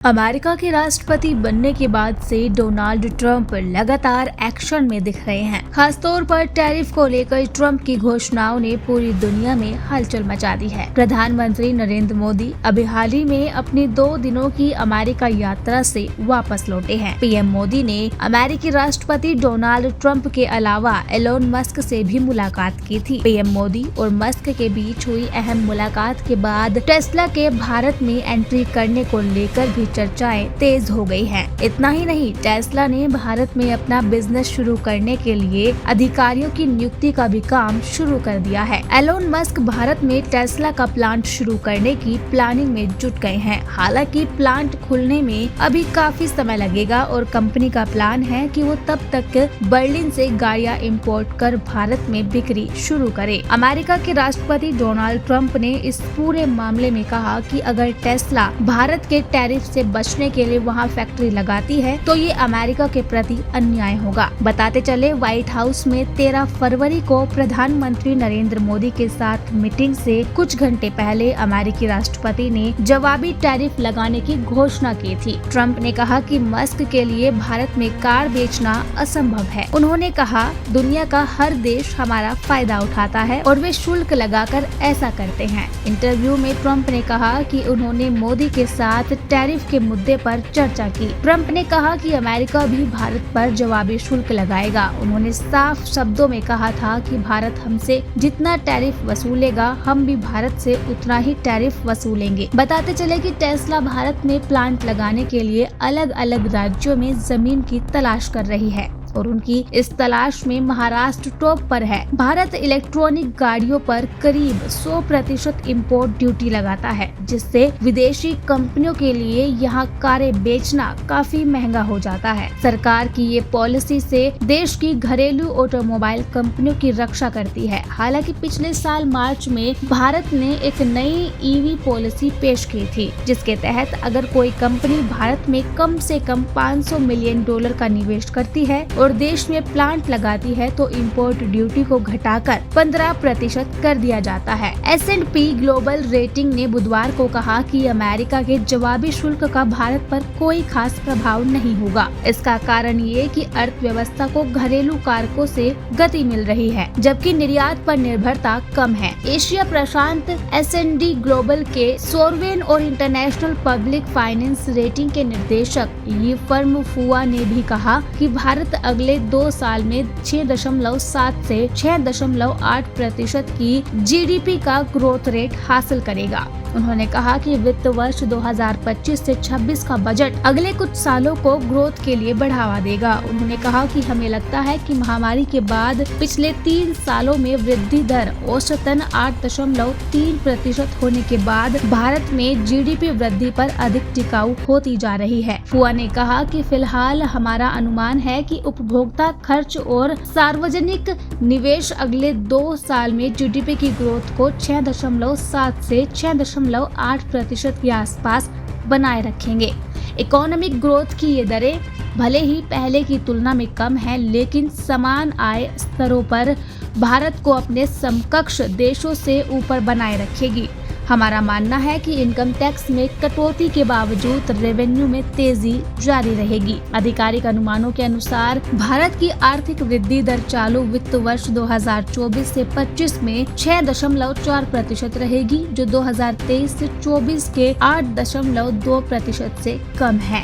America के राष्ट्रपति बनने के बाद से डोनाल्ड ट्रंप लगातार एक्शन में दिख रहे हैं। खासतौर पर टैरिफ को लेकर ट्रंप की घोषणाओं ने पूरी दुनिया में हलचल मचा दी है। प्रधानमंत्री नरेंद्र मोदी अभी हाल ही में अपनी 2 दिनों की अमेरिका यात्रा से वापस लौटे हैं। पीएम मोदी ने अमेरिकी राष्ट्रपति डोनाल्ड ट्रंप के अलावा एलोन मस्क से भी मुलाकात की थी। पीएम मोदी और मस्क के बीच हुई अहम मुलाकात के बाद टेस्ला के भारत में एंट्री करने को लेकर भी चर्चाएं तेज हो गई हैं। इतना ही नहीं, टेस्ला ने भारत में अपना बिजनेस शुरू करने के लिए अधिकारियों की नियुक्ति का भी काम शुरू कर दिया है। एलोन मस्क भारत में टेस्ला का प्लांट शुरू करने की प्लानिंग में जुट गए हैं। हालांकि प्लांट खुलने में अभी काफी समय लगेगा और कंपनी का प्लान है कि वो तब तक बर्लिन से गाड़ियां इंपोर्ट कर भारत में बिक्री शुरू करे। अमेरिका के राष्ट्रपति डोनाल्ड ट्रंप ने इस पूरे मामले में कहा कि अगर टेस्ला भारत के टैरिफ से बचने के लिए वहां फैक्ट्री लगाती है तो ये अमेरिका के प्रति अन्याय होगा। बताते चले, व्हाइट हाउस में 13 फरवरी को प्रधानमंत्री नरेंद्र मोदी के साथ मीटिंग से कुछ घंटे पहले अमेरिकी राष्ट्रपति ने जवाबी टैरिफ लगाने की घोषणा की थी। ट्रंप ने कहा कि मस्क के लिए भारत में कार बेचना असंभव है। उन्होंने कहा, दुनिया का हर देश हमारा फायदा उठाता है और वे शुल्क लगाकर ऐसा करते हैं। इंटरव्यू में ट्रंप ने कहा कि उन्होंने मोदी के साथ टैरिफ के मुद्दे पर चर्चा की। ट्रंप ने कहा कि अमेरिका भी भारत पर जवाबी शुल्क लगाएगा। उन्होंने साफ शब्दों में कहा था कि भारत हमसे जितना टैरिफ वसूलेगा, हम भी भारत से उतना ही टैरिफ वसूलेंगे। बताते चले कि टेस्ला भारत में प्लांट लगाने के लिए अलग अलग राज्यों में जमीन की तलाश कर रही है और उनकी इस तलाश में महाराष्ट्र टॉप पर है। भारत इलेक्ट्रॉनिक गाड़ियों पर करीब 100% इम्पोर्ट ड्यूटी लगाता है, जिससे विदेशी कंपनियों के लिए यहाँ कारें बेचना काफी महंगा हो जाता है। सरकार की ये पॉलिसी से देश की घरेलू ऑटोमोबाइल कंपनियों की रक्षा करती है। हालांकि पिछले साल मार्च में भारत ने एक नई ईवी पॉलिसी पेश की थी, जिसके तहत अगर कोई कंपनी भारत में कम से कम $500 मिलियन का निवेश करती है और देश में प्लांट लगाती है तो इंपोर्ट ड्यूटी को घटाकर 15% कर दिया जाता है। S&P ग्लोबल रेटिंग ने बुधवार को कहा कि अमेरिका के जवाबी शुल्क का भारत पर कोई खास प्रभाव नहीं होगा। इसका कारण ये कि अर्थव्यवस्था को घरेलू कारकों से गति मिल रही है, जबकि निर्यात पर निर्भरता कम है। एशिया प्रशांत S&P ग्लोबल के सोरवेन और इंटरनेशनल पब्लिक फाइनेंस रेटिंग के निर्देशक ये फर्म फुआ ने भी कहा कि भारत अगले 2 साल में 6.7 से 6.8% की जीडीपी का ग्रोथ रेट हासिल करेगा। उन्होंने कहा कि वित्त वर्ष 2025 से 26 का बजट अगले कुछ सालों को ग्रोथ के लिए बढ़ावा देगा। उन्होंने कहा कि हमें लगता है कि महामारी के बाद पिछले 3 सालों में वृद्धि दर औसतन 8.3% होने के बाद भारत में जीडीपी वृद्धि पर अधिक टिकाऊ होती जा रही है। फुआ ने कहा कि फिलहाल हमारा अनुमान है कि उपभोक्ता खर्च और सार्वजनिक निवेश अगले 2 साल में जीडीपी की ग्रोथ को 6.7 से 6.8% के आसपास बनाए रखेंगे। इकोनॉमिक ग्रोथ की ये दरें भले ही पहले की तुलना में कम है, लेकिन समान आय स्तरों पर भारत को अपने समकक्ष देशों से ऊपर बनाए रखेगी। हमारा मानना है कि इनकम टैक्स में कटौती के बावजूद रेवेन्यू में तेजी जारी रहेगी। आधिकारिक अनुमानों के अनुसार भारत की आर्थिक वृद्धि दर चालू वित्त वर्ष 2024 से 25 में 6.4% रहेगी, जो 2023 से 24 के 8.2% से कम है।